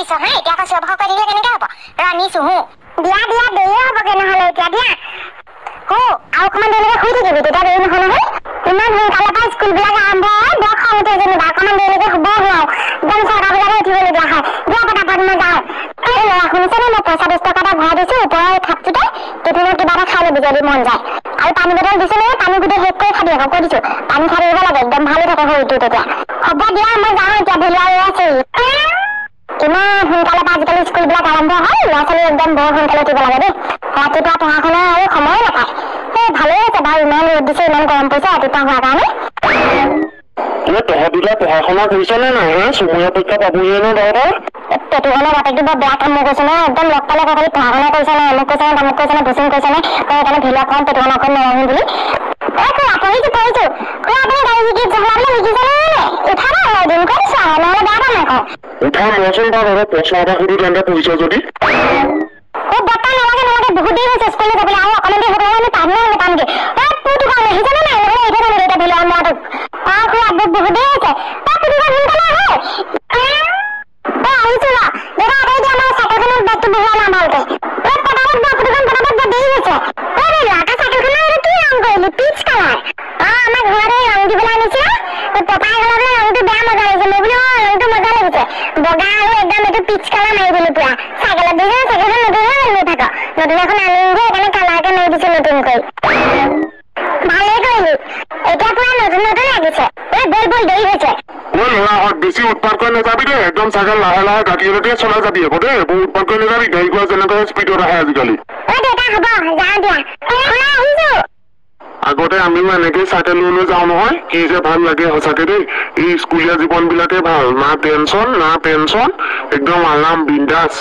আনিছো হা এতিয়া আকৌ চিঞৰ বাখৰ কৰি দিলে কেনেকৈ হ'ব আনিছো হো দিয়া দিয়া দেৰি হ'বগৈ নহ'লে এতিয়া দিয়া হো আৰু অকণমান দেৰিলৈকে শুই থাকিবি তেতিয়া দেৰি নহয় নহয় ইমান সোনকালে পৰা স্কুলবিলাক আৰম্ভ হয় বৰ খং উঠে যেনিবা অকণমান দেৰিলৈকে শুব নোৱাৰো একদম 6টা বজাতে উঠিবলগীয়া হয় দিয়া পটাপট মই যাওঁ এই ল'ৰা শুনিছেনে মই পইচা 10 টকা এটা ভৰাই দিছোঁ ওপৰৰ খাপটোতে টিফিনত কিবা এটা খাই ল'বি যদি মন যায় আৰু পানী বটল দিছে নহয় পানী গোটেই শেষ কৰি খাবি আকৌ কৈ দিছোঁ পানী খাই দিব লাগে একদম ভালে থাকে শৰীৰটো তেতিয়া হ'ব দিয়া মই যাওঁ এতিয়া ভেলুৱা ৰৈ আছে ইমান সোনকালে পৰা আজিকালি স্কুলবিলাক আৰম্ভ হয় ল'ৰা ছোৱালী একদম বৰ সোনকালে উঠিব লাগে দেই ৰাতিপুৱা পঢ়া শুনা আৰু সময় নাপায় এই ভালেই হৈছে বাৰু ইমান ৰ'দ দিছে ইমান গৰম পৰিছে ৰাতিপুৱা হোৱাৰ কাৰণে তহঁতিলা পঢ়া শুনা কৰিছ নে নাই চমহীয়া পৰীক্ষা পাবহিয়ে নে তহঁতৰ পেটুকনে বাপেকটো বৰ বেয়া কাম কৈছে নহয় একদম লগ পালে খালি পঢ়া শুনা কৰিছে নে মোক কৈছে নে তামুক কৈছে নে ভুচিং কৈছে নে সেইকাৰণে ভিলা কম পেটুকন অকণ নাৰাহিম বুলি পঢ়িছো আপুনি গাড়ী শিকি চলাবলৈ শিকিছে নে উঠা না এদিন কৰিছো নহ'লে বেয়া পাম আকৌ উঠা মচোন বাৰু প্ৰশ্ন এটা সুধি তেন্তে পঢ়িছ যদি বৰ্তা নালাগে বহুত দেৰি হৈছে স্কুললৈ যাবলৈ আৰু অকণমান দেৰি হ'বলৈ আমি পামগে তোৰটো কাৰণে আহিছেনে নাই নহ'লে এতিয়া জানো এতিয়া ভিলা মৰাটো খুৰা বহুত দেৰি হৈছে পুতুকা সোনকালে আহে আহিছো ৰ দাদা আটাই দিয়া আমাৰ চাইকেলখনৰ বেগটো বহোৱা নাই ভালকে পটাপট দেৰি হৈছে ল'ৰাটা চাইকেলখনৰ কি ৰং কৰিলি পিচ কালাৰ আমাৰ ঘৰতে ৰং দিবলৈ আনিছে পপাই কালাৰ ৰংটো বেয়া মজা লাগিছে মই বোলো ৰংটো মজা লাগিছে বগা আৰু একদম এইটো পিচ কালাৰ মাৰি দিলো পুৰা চাইকেলত দিছে চাইকেলখন নতুন লৈ থাক নতুন এখন আনিম যে সেইকাৰণে কালাৰকে মাৰি দিছো নতুনকৈ ভালেই কৰিলি এতিয়া পুৰা নতুন লাগিছে বল দেৰি হৈছে বেছি উৎপাত কৰি নাযাবি দেই একদম চাইকেল লাহে লাহে গাঁঠিয়ে চলাই যাবি আকৌ দেই বহুত উৎপাত কৰি নাযাবি গাড়ী ঘোঁৰা যেনেকৈ স্পীডত আহে আজিকালি আগতে আমিও এনেকে চাইকেল লৈ যাওঁ নহয় কি যে ভাল লাগে সঁচাকে দেই এই স্কুলীয়া জীৱন বিলাকে ভাল না টেনচন একদম আৰাম বিন্দাস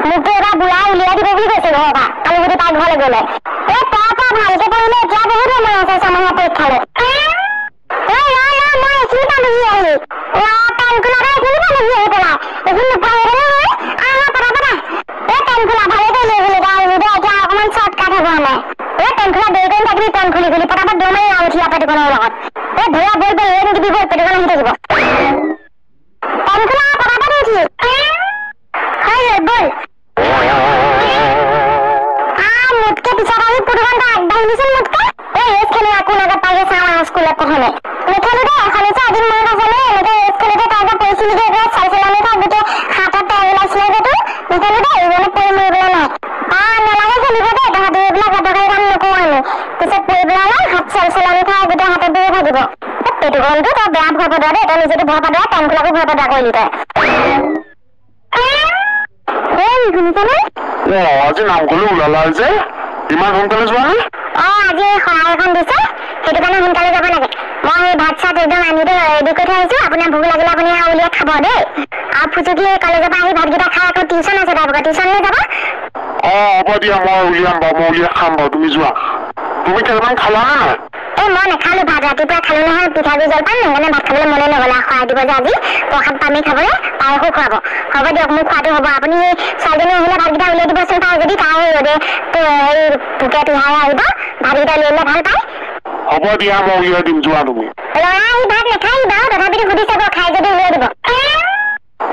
মোকতো এবাৰ বুঢ়া উলিয়াই দিব বুলি কৈছে ঘৰৰ পৰা কালি তাই ঘৰলৈ গ'লে ভালকে পঢ়িলে এতিয়া বহুত সময় আছে ছমাহৰ পৰীক্ষালৈ মই এইখিনি পালোহি আহি পেনখোলা ভালে কৰিলে এতিয়া অকণমান শ্বৰ্টকাট হ'ব আমাৰ পেনখোলা দেৰি কৰি থাকিবি পেন খুলি পটাপট দৌৰ মাৰি উঠি পেটুকনৰ লগত ভৈয়া বল নিদিবি বল পেটুকন আহি থাকিব পেনখোলা পটাপট উঠি বল মোতকে পিছত আহি পুৰুষন্ত আগবাঢ়িবিচোন মোতকে ৰেচ খেলি আকৌ লগত পাই চাওঁ স্কুলত পঢ়লে নেখেলো দে এখনিছে এদিন মনত আছেনে এনেকে ৰেচ খেলোতে তাই যে পৰিছিলিগে চাইকেললৈ তাই গোটেই হাতত তেল ওলাইছিলে যে তোৰ নেখেলো দে ইজনে পৰি মৰিবলৈ নাই নালাগে খেলিব দে তহঁতি এইবিলাক অদৰকাৰী কাম নকৰো আমি পিছত পৰিবলৈ নাই হাত চেলচেলানি খাই গোটেই হাতত দৌৰি থাকিব পেটুকনটো তই বেয়া ভয় পদোৱা দেই তই নিজেতো ভয় পদোৱা পেনখোলাকো ভয় পদোৱা কৰিলি তই আজি নামঘৰলৈ ওলালা যে ইমান সোনকালে যোৱা নে আজি সহায় এখন দিছে সেইটো কাৰণে সোনকালে যাব লাগে মই ভাত চাত একদম আনি ৰেডি কৰি থৈ আহিছো আপোনাৰ ভোক লাগিলে আপুনি উলিয়াই খাব দেই আৰু ফুচুকি কলেজৰ পৰা আহি ভাতকেইটা খাই আকৌ টিউচন আছে তাৰপৰা টিউচনলৈ যাব হ'ব দিয়া মই উলিয়াম বাৰু মই উলিয়াই খাম বাৰু তুমি যোৱা তুমি কেইটামান খালা নে নাই মই নাখালো ভাত ৰাতিপুৱা খালো নহয় পিঠাগুৰি জলপান সেইকাৰণে ভাত খাবলৈ মনে নগ'লে সহায় দিব যে আজি প্ৰসাদ পানী খাবলৈ পায়সো খুৱাব হ'ব দিয়ক মোক খোৱাটো হ'ব আপুনি ছোৱালীজনী আহিলে ভাতকেইটা উলিয়াই দিবচোন তাই যদি তাই ৰ'দে পোকে পিহাই আহিব ভাতকেইটা উলিয়ালে ভাল পায় হ'ব দিয়া মই উলিয়াই দিম যোৱা তুমি ল'ৰা আহি ভাত নাখাই বাৰু তথাপিতো সুধি চাব খাই যদি উলিয়াই দিব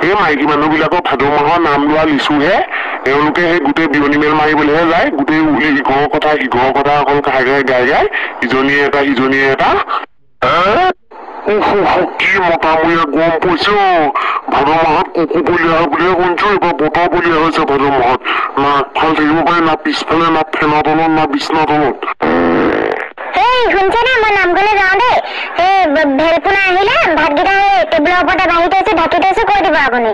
এই মাইকী মানুহবিলাকৰ ভাদ মাহৰ নাম লোৱা লিচুহে তেওঁলোকে সেই গোটেই বিয়নী মেল মাৰিবলৈহে যায় গোটেই ইঘৰৰ কথা অকল গাই ইজনীয়ে এটা সিজনীয়ে এটা কি মতামূৰীয়া গৰম পৰিছে ভাদ মাহত কুকু বলিয়া হয় বুলিহে শুনিছো এইবাৰ বতৰ বলিয়া হৈছে ভাদ মাহত না আগফাল থাকিব পাৰে না পিছফালে না ফেনৰ তলত না বিচনাৰ তলত শুনছে না মই নামঘৰলৈ যাওঁ দেই ভেলপুনা আহিলে ভাতকেইটা টেবুলৰ ওপৰতে বাঢ়ি থৈছো ঢাকি থৈছো কৈ দিব আপুনি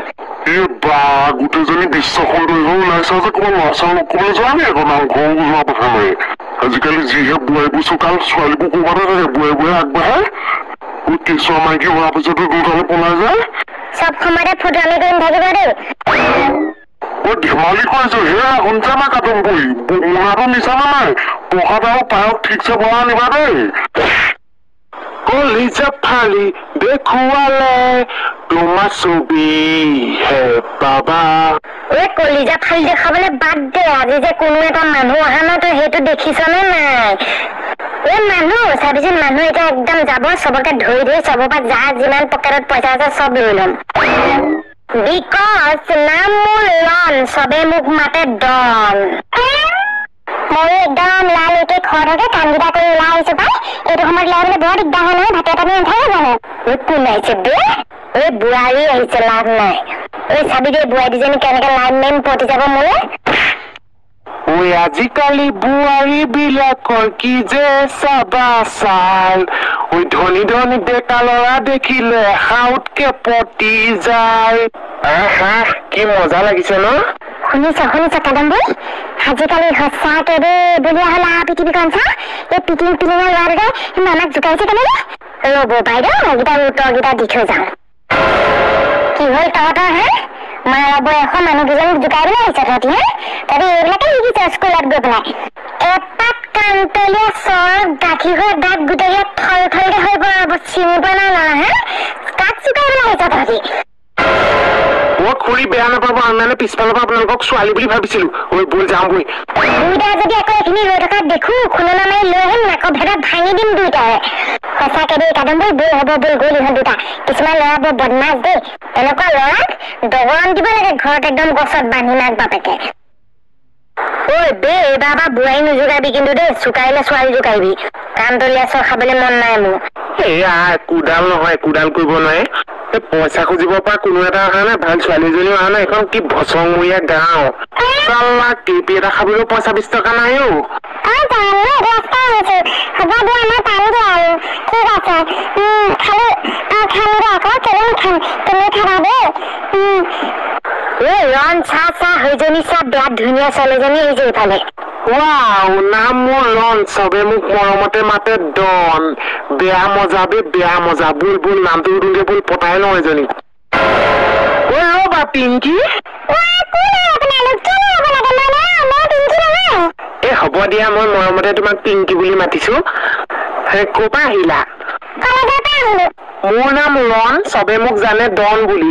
গোটেইজনী বিশ্ব সুন্দৰী হৈ ওলাইছা যে ক'ৰবাত ল'ৰা ছোৱালী নকবলৈ যোৱা নে আকৌ নামঘৰ যোৱা কথা নাই আজিকালি যিহে বোৱাৰীবোৰ চোকাল ছোৱালীবোৰ ক'ৰবাতে থাকে বোৱাৰীবোৰে আগবাঢ়ে কেঁচুৱা মাইকী হোৱাৰ পিছতো দুটালে পলাই যায় চব সময়তে ফটোৱামি কৰি নাথাকিব দেই ধেমালি কৰিছো হে শুনছা না কাটুম কৰি মোনাটো নিচানা নাই প্ৰসাদ আৰু পায়স ঠিকছে বনাই নিবা দেই কলিজা ফালি দেখুৱালে তোমাৰ ছবি হে বাবা এই কলিজা ফালি দেখাবলৈ বাদ দে আজি যে কোনো এটা মানুহ অহা নাই তই সেইটো দেখিছনে নাই এই মানুহ চাবিচোন মানুহ এতিয়া একদম যাব চবকে ধৰি ধৰি চবৰ পৰা যা যিমান পকেটত পইচা আছে চব লৈ ল'ম বিকজ নাম মোৰ লন চবে মোক মাতে ডন মই একদম লাল একে ঘৰতে কামকেইটা কৰি ওলাই আহিছো পাই এইটো সময়ত লাইবলৈ বৰ দিগদাৰ হয় নহয় ভাতে পানী নাথাকে জানো কোন আহিছে বে এই বুঢ়াৰী আহিছে লাভ নাই এই চাবি দে বুঢ়াই দুজনী কেনেকে লাইন মেইন পতি যাব মোলে ঐ আজিকালি বোৱাৰী বিলাকৰ কি যে চাবা চাল ঐ ধনী ধনী ডেকা ল'ৰা দেখিলে হাউতকে পতি যায় কি মজা লাগিছে ন শুনিছ কাদম্বৰী আজিকালি সঁচাকে দেই বুলিয়া হল পৃথিৱীখন চা এই পিটিং পিটিঙৰ ল'ৰাটোকে আমাক জোকাইছে কেনেকে ৰ'ব বাইদেউ এইকেইটা উত্তৰকেইটা দি থৈ যাওঁ কি হ'ল তহঁতৰ হে মাৰা বয়সৰ মানুহকেইজনীক জোকাইবলৈ আহিছ তহঁতি হে তহঁতি এইবিলাকে শিকিছ স্কুলত গৈ পেলাই এপাত কাণতলীয়া চৰ গাখীৰৰ দাঁত গোটেই থল থলকে হৈ পৰাব চিনি পোৱা নাই নহয় হে কাক জোকাইবলৈ আহিছ তহঁতি মই খুৰী বেয়া নাপাব আমি মানে পিছফালৰ পৰা আপোনালোকক ছোৱালী বুলি ভাবিছিলো ঐ বল যাওঁ বৈ দুইটা যদি আকৌ এইখিনি ৰৈ থকা দেখো খুন্দনা মাৰি লৈ আহিম নাকৰ ভেদত ভাঙি দিম দুইটাৰে সঁচাকে দেই কাদম্বৰী বৈ হ'ব বল গ'ল ইহঁত দুটা কিছুমান ল'ৰা বৰ বদমাছ দেই এনেকুৱা ল'ৰাক দগৰণ দিব লাগে ঘৰত একদম গছত বান্ধি মাক বাপেকে ঐ বে এইবাৰ পৰা বোৱাৰী নোজোকাবি কিন্তু দেই চুকাইলে ছোৱালী জোকাইবি কাণতলীয়া চৰ খাবলৈ মন নাই মোৰ এয়া কুডাল নহয় কুডাল কৰিব নোৱাৰে পইচা খুজিব পৰা কোনো এটা অহা নাই ভাল ছোৱালী এজনীও অহা নাই এখন কি ভচংমূৰীয়া গাঁও চালা কেপি এটা খাবলৈও পইচা 20 টকা নাই অ ৰন চা চা সেইজনী চা বিৰাট ধুনীয়া ছোৱালীজনী আহিছে ইফালে ৱাও নাম মোৰ লন চবে মোক মৰমতে মাতে ডন বেয়া মজা বে বেয়া মজা বুল বুল নামটো উদুংগে বুল পতাই ন এজনী ঐ ৰ'বা পিংকি এ হ'ব দিয়া মই মৰমতে তোমাক পিংকি বুলি মাতিছো ক'ৰ পৰা আহিলা মোৰ নাম লন চবে মোক জানে ডন বুলি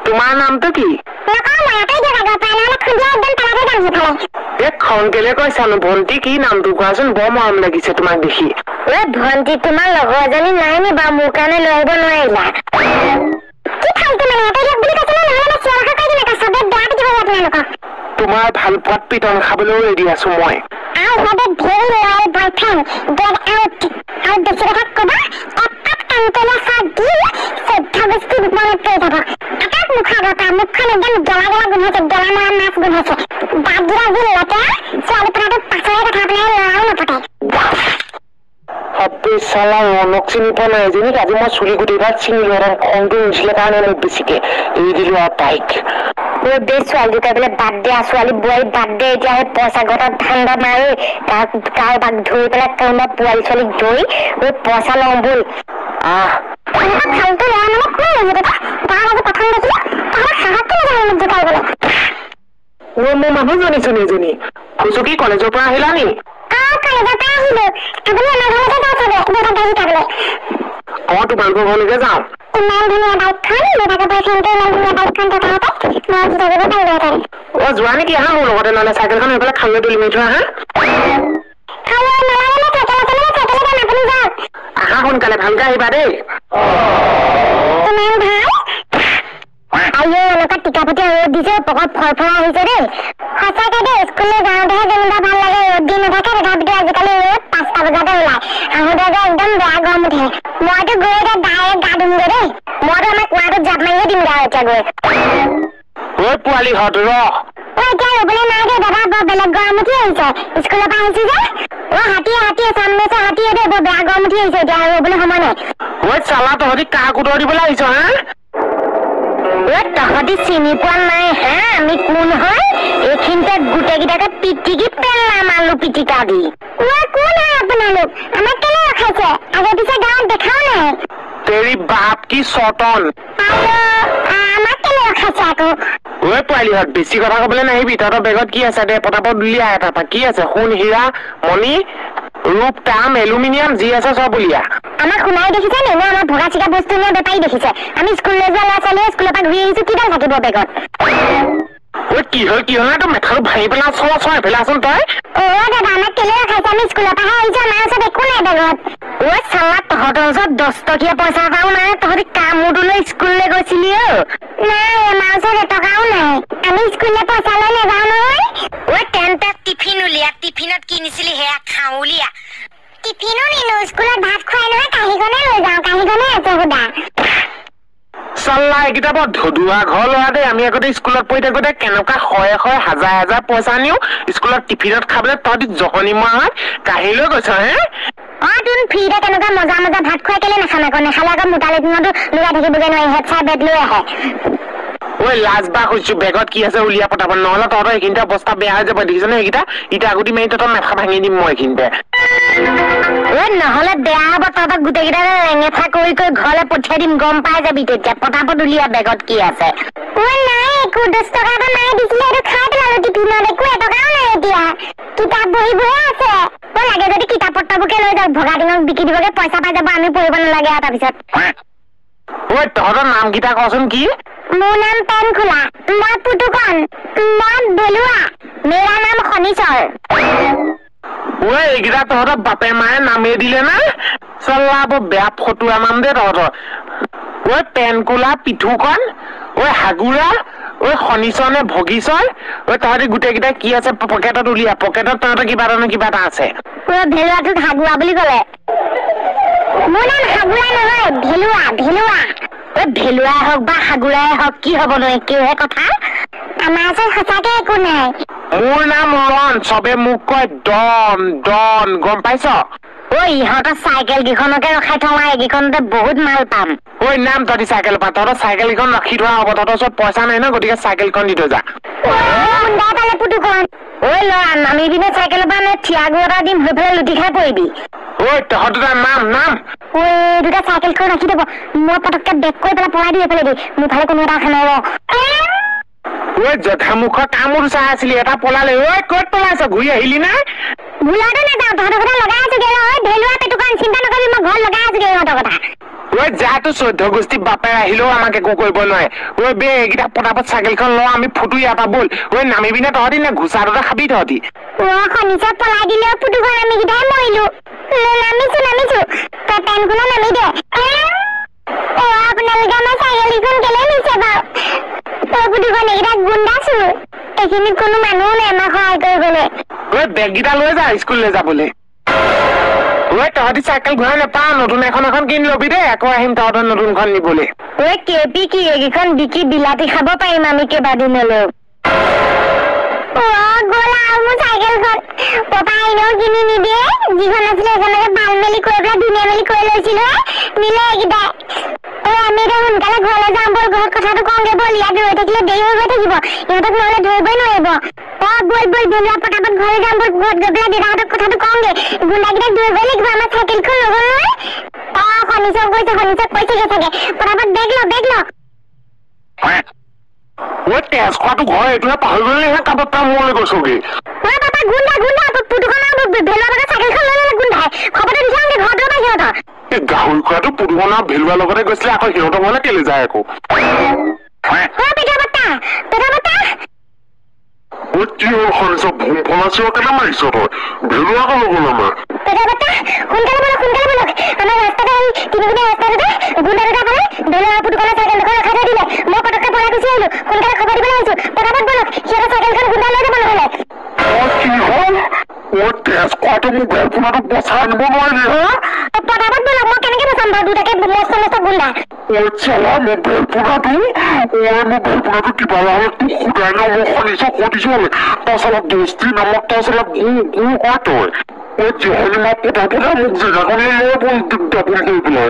তোমাৰ নামটো কি খন কেলে কৈছানো ভণ্টি কি নামটো কোৱাচোন বৰ মৰম লাগিছে তোমাক দেখি ভণ্টি তোমাৰ লগৰ এজনী নাই নি বাৰু মোৰ কাৰণে লৈ আহিব নোৱাৰিলা তোমাৰ ভাল পোৱাত পিটন খাবলৈও ৰেডি আছো মই চালা ৰনক চিনি পোৱা নাই এজনীক আজি মই চুলি গোটেইভাগ চিঙি লৈ খংটো উঠিছিলে কাৰণে মোক বেছিকে এৰি দিলো আৰু তাইক ছোৱালী জোকাইবলৈ বাদ দিয়া ছোৱালী বোৱাৰী বাদ দে এতিয়া সেই পইচা ঘটাত ঠাণ্ডা মাৰি কাৰোবাক ধৰি পেলাই কোনোবা পোৱালী ছোৱালীক ধৰি পইচা লওঁ বল মোৰ মানুহজনী চোন এজনী খুচুকি কলেজৰ পৰা আহিলা নি তোমালোকৰ ঘৰলৈকে যাওঁ যোৱা নেকি আহা মোৰ লগতে নহলে চাইকেলখন সেইফালে খালৈ তুলি মাৰি থোৱা আহা সোনকালে ভালকে আহিবা দেই এনেকুৱা টিকাপতি ৰ'দ দিছে পকত ফৰফৰা আহিছে দেই সঁচাকে দেই স্কুললৈ যাওঁতেহে যেনিবা ভাল লাগে ৰ'দ দি নাথাকে তথাপিতো আজিকালি ৰ'দ 5টা বজাতে ওলাই আহোঁতে যে একদম বেয়া গৰম উঠে মইতো গৈ এতিয়া ডাইৰেক্ট গা ধুমগৈ দেই মইতো আমাৰ কুঁৱাটোত জাপ মাৰিয়ে দিমগৈ আৰু এতিয়া গৈ পোৱালিহঁত এতিয়া ৰ'বলৈ নাই দেই দাদা বৰ বেলেগ গৰম উঠি আহিছে স্কুলৰ পৰা আহিছো যে হাতীয়ে চামনেছে হাতীয়ে দেই বৰ বেয়া গৰম উঠি আহিছে এতিয়া ৰ'বলৈ সময় নাই চালা তহঁতি কাক উত্তৰ দিবলৈ আহিছ হা তহঁতি চিনি পোৱা নাই হা আমি কোন হয় এইখিনিতে গোটেইকেইটাকে পিটিকি পেলাম আলু পিটিকা দি কোন হয় আপোনালোক আমাক কেনে ৰখাইছে আগে পিছে গাঁৱত দেখাও নাই তেৰি বাপ কি চটন আমাক কেনে ৰখাইছে আকৌ পোৱালিহঁত বেছি কথা কবলৈ নাহিবি তহঁতৰ বেগত কি আছে দে পটাপট উলিয়াই এটা কি আছে সোণ হীৰা মণি ৰূপ তাম এলুমিনিয়াম যি আছে সব উলিয়া আমাক শুনাই দেখিছে নে না আমাৰ ভগা চিকা বস্তু নিয়া বেপাৰী দেখিছে আমি স্কুললৈ যোৱা ল'ৰা ছোৱালীয়ে স্কুলৰ পৰা ঘূৰি আহিছো কিডাল থাকিব বেগত ঐ কি হ'ল তো মেথাটো ভাঙি পেলা চলা পেলাচোন তই দাদা আমাক কেলে ৰখাইছে আমি স্কুলৰ পৰা আহিছো আমাৰ ওচৰত একো নাই বেগত চালা তহঁতৰ ওচৰত 10 টকীয়া পইচা এটাও নাই তহঁতি কামোৰলৈ স্কুললৈ গৈছিলি নাই আমাৰ ওচৰত এটকাও নাই আমি স্কুললৈ পইচা লৈ নাযাওঁ নহয় তেন্তে টিফিন উলিয়া টিফিনত কি নিছিলি সেয়া খাওঁ উলিয়া টিফিনো নিনো স্কুলত ভাত খুৱাই নহয় কাঁহীখনে লৈ যাওঁ কাঁহীখনে আছে সুদা চাল্লা এইকেইটা বৰ ধুদুৱা ঘৰ ল'ৰা দেই আমি আগতে স্কুলত পঢ়ি থাকোঁতে কেনেকুৱা শয়ে হাজাৰ পইচা নিও স্কুলত টিফিনত খাবলৈ তহঁতি জহনি মৰাত কাঢ়ি লৈ গৈছ হে তোন ফ্ৰীতে কেনেকুৱা মজা ভাত খুৱাই কেলে নাখাম আকৌ নেখালে আকৌ মোটা লেটিনতো লুকাই থাকিবগৈ নোৱাৰি হেড চাই বেগ লৈ আহে লাজ বা কৈছো বেগত কি আছে উলিয়া পতাব নহ'লে তহঁতৰ এইখিনিতে অৱস্থা বেয়া হৈ যাব দেখিছ নে এইকেইটা ইটা আগতি মাৰি তহঁতৰ মেথা ভাঙি দিম মই এইখিনিতে নহ'লে বেয়া হ'ব তহঁতক গোটেইকেইটা ৰেঙেফা কৰি ঘৰলৈ পঠিয়াই দিম গম পাই যাবি তেতিয়া পতাপত উলিয়া বেগত কি আছে নাই একো 10 টকা এটা নাই দিছিলে এইটো খাই পেলালো টিফিনত একো এটকাও নাই এতিয়া কিতাপ বহিবোৰে আছে লাগে যদি কিতাপ পত্ৰবোৰকে লৈ যাওক ভগা দিনক বিকি দিবগে পইচা পাই যাব আমি পঢ়িব নালাগে আৰু তাৰপিছত তহঁতৰ নামকেইটা কচোন কি মোৰ নাম পেনখোলা মই পুতুকণ মই বেলুৱা মেৰা নাম শনিশ্বৰ এইকেইটা তহঁতৰ বাপে মায়ে নামেই দিলে না চাল্লা বৰ বেয়া ফটুৱা নাম দে তহঁতৰ পেনকোলা পিঠুকণ হাগুৰা শনিশ্বৰ নে ভগীশ্বৰ তহঁতি গোটেইকেইটা কি আছে পকেটত উলিয়া পকেটত তহঁতৰ কিবা এটা আছে ভেলুৱাটোক হাগুৰা বুলি ক'লে মোৰ নাম হাগুৰা নহয় ভেলুৱা ভেলুৱাই হওক বা হাগুৰাই হওক কি হ'ব নো একেহে কথা আমাৰ ওচৰত সঁচাকে একো নাই মোৰ নাম ৰন চবে মোক কয় ডন গম পাইছ ইহঁতৰ চাইকেল কেইখনকে ৰখাই থওঁ এইকেইখনতে বহুত মাল পাম নাম তহঁতি চাইকেল পা তহঁতৰ চাইকেল কেইখন ৰাখি থোৱা হ'ব তহঁতৰ ওচৰত পইচা নাই ন গতিকে চাইকেলখন দি থৈ যা পালে পুতুকণ ল'ৰা নামি পিনে চাইকেলৰ পৰা নে থিয়া গৰু এটা দিম সেইফালে লুটি খাই পৰিবি তহঁত দুটা নাম দুটা চাইকেলখন ৰাখি দিব মই পটককে বেক কৰি পেলাই পলাই দি এইফালে দি মোৰ ফালে কোনো এটা আশা নাই জধামুখৰ কামোৰ চাই আছিলি এটা পলালে ক'ত পলাইছ ঘূৰি আহিলি না ভুলাটো নাযাওঁ তহঁতৰ কথা লগাই আছোগে ভেলুৱা পেটুকণ চিন্তা নকৰিবি মই ঘৰত লগাই আছোগে ইহঁতৰ কথা যাতো 14 গোষ্ঠী বাপে আহিলেও আমাক একো কৰিব নোৱাৰে এইকেইটা পটাপট চাইকেলখন ল আমি ফুটো ইয়াৰ পৰা বল নামিবি নে তহঁতি নে ঘোচা দুটা খাবি তহঁতি শনিশ্বৰ পলাই দিলেও পুতুকণ আমি কেইটাই মৰিলো নামিছো তই পেনখনো নামি দে আপোনালোকে আমাৰ চাইকেলখন কেলে নিছে বাৰু পুতুকণ এইকেইটা গুণ্ডা চোৰ এইখিনিত কোনো মানুহো নাই আমাক সহায় কৰিবলৈ বেগকেইটা লৈ যা স্কুললৈ যাবলৈ তহঁতি চাইকেল ঘূৰাই নাপাওঁ নতুন এখন কিনি লবি দেই আকৌ আহিম তহঁতৰ নতুনখন নিবলৈ কেপি কি এইকেইখন বিকি বিলাতী খাব পাৰিম আমি কেইবাদিনলৈও মোৰ চাইকেলখন পপাই এনেও কিনি নিদিয়ে যিখন আছিলে সেইখনকে ভাল মেলি কৰি পেলাই ধুনীয়া মেলি কৰি লৈছিলো নিলে এইকেইটাই আমি এতিয়া সোনকালে ঘৰলৈ যাম বল ঘৰত কথাটো কওঁগে বল ইয়াত ৰৈ থাকিলে দেৰি হৈ গৈ থাকিব ইহঁতক নহ'লে ধৰিবই নোৱাৰিব বল ভেলুৱা পটাপট ঘৰলৈ যাম বল ঘৰত গৈ পেলাই দেউতাহঁতক কথাটো কওঁগে গুণ্ডাকেইটাক ধৰিবই লাগিব আমাৰ চাইকেলখন ল'ব নহয় শনিশ্বৰ কৈছেগে চাগে পটাপট বেগ ল তেজ খোৱাটো ঘৰ এইটোহে পাহৰি গ'লেহে কামত তাৰ মূৰলৈ গৈছোগে পাপা গুণ্ডা পুতুকণ ভেলুৱা চাইকেলখন লৈ ল'লে গুণ্ডাই খবৰটো দি চাওঁগে ঘৰত ৰ'বা সিহঁতৰ গাহৰি খোৱাটো পুতুকণ আৰু ভেলুৱাৰ লগতে গৈছিলে আকৌ সিহঁতৰ ঘৰলৈ কেলে যায় আকৌ কি হ'ল শনিশ্বৰ ভুল ফলাচিও কেনে মাৰিছ তই ভেলুৱাকো ল'ব নামাৰ সোনকালে বলক আমাৰ ৰাস্তাতে তিনিগুণীয়া ৰাস্তাটোতে গুণ্ডা দুটা পালে ভেলুৱা পুতুকণৰ চাইকেলখন ৰখাই থৈ দিলে মই পটককে পলাই গুচি আহিলো সোনকালে খবৰ দিবলৈ আহিছো পটাপট বলক সিহঁতৰ চাইকেলখন গুণ্ডা লৈ যাব নহ'লে কি হ'ল তেজ খোৱাটো মোক ভেলপুনাটো বচাই আনিব নোৱাৰিলি পটাপট বলক মই কেনেকে বচাম বাৰু দুটাকে মস্ত গুণ্ডা চালা মোৰ ভেলপুনাটো কিবা নহ'লে তোক সুধাই ন মই শনিশ্বৰ কৈ দিছো তই চালা দোস্তি নামত তই চালা গু হয় তই জহনি মা পটাপটে মোক জেগাখনলৈ লৈ বল ডাবল কৰি পেলাই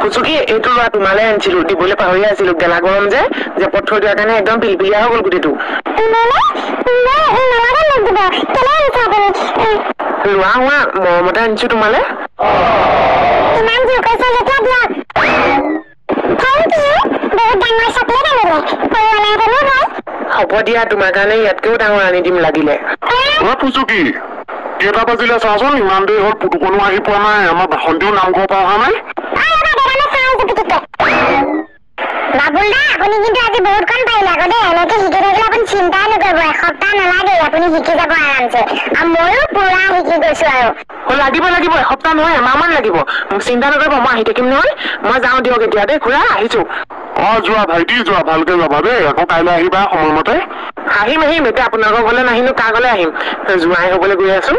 কুচুকি এইটো লোৱা তোমালে আনিছিলো দিবলৈ পাহৰি আছিলো গেলা গৰম যে পথৰ দিয়াৰ কাৰণে একদম পিলপিলিয়া হৈ গ'ল গোটেইটো লোৱা হোৱা মৰমতে আনিছো তোমালে হ'ব দিয়া তোমাৰ কাৰণে ইয়াতকেও ডাঙৰ আনি দিম লাগিলে পুচুকি কেইটা বাজিলে চাচোন ইমান দেৰি হ'ল পুতুকনো আহি পোৱা নাই আমাৰ বাসন্তীও নামঘৰ পৰা অহা নাই বাবুল দা আপুনি কিন্তু আজি বহুত কণ পাৰিলে আকৌ দেই এনেকে শিকি থাকিলে আপুনি চিন্তাই নকৰিব এসপ্তাহ নালাগে আপুনি শিকি যাব আৰামছে আৰু ময়ো পুৰা শিকি গৈছো আৰু লাগিব এসপ্তাহ নহয় এমাহমান লাগিব মোক চিন্তা নকৰিব মই আহি থাকিম নহয় মই যাওঁ দিয়ক এতিয়া দেই খুৰা আহিছো যোৱা ভাইটি যোৱা ভালকে যাবা দেই আকৌ কাইলৈ আহিবা সময়মতে আহিম এতিয়া আপোনালোকৰ ঘৰলৈ নাহিনো কাৰ ঘৰলৈ আহিম জোৱাই হবলৈ গৈ আছো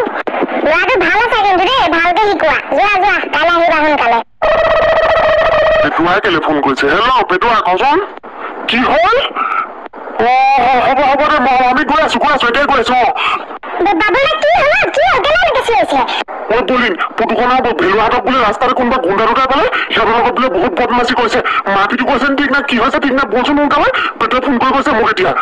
ল'ৰাটো ভাল আছে কিন্তু দেই ভালকে শিকোৱা যোৱা কাইলৈ আহিবা সোনকালে পেটুৱাই কেলে ফোন কৰিছে হেল্ল' পেটুৱা কচোন কি হ'ল হ'ব দে আমি গৈ আছো এতিয়া গৈ আছো বাবুলে কি হ'ল কেনেকৈ বেছি হৈছে বলিন পুতুকনৰ ভেলুহাটক বোলে ৰাস্তাতে কোনোবা গুণ্ডা দুটাই পালে সিহঁতৰ লগত বোলে বহুত বদমাচি কৰিছে মাৰপিটো কৰিছে ঠিক না কি হৈছে ঠিক না বলচোন সোনকালে পেটুৱাই ফোন কৰি কৈছে মোক এতিয়া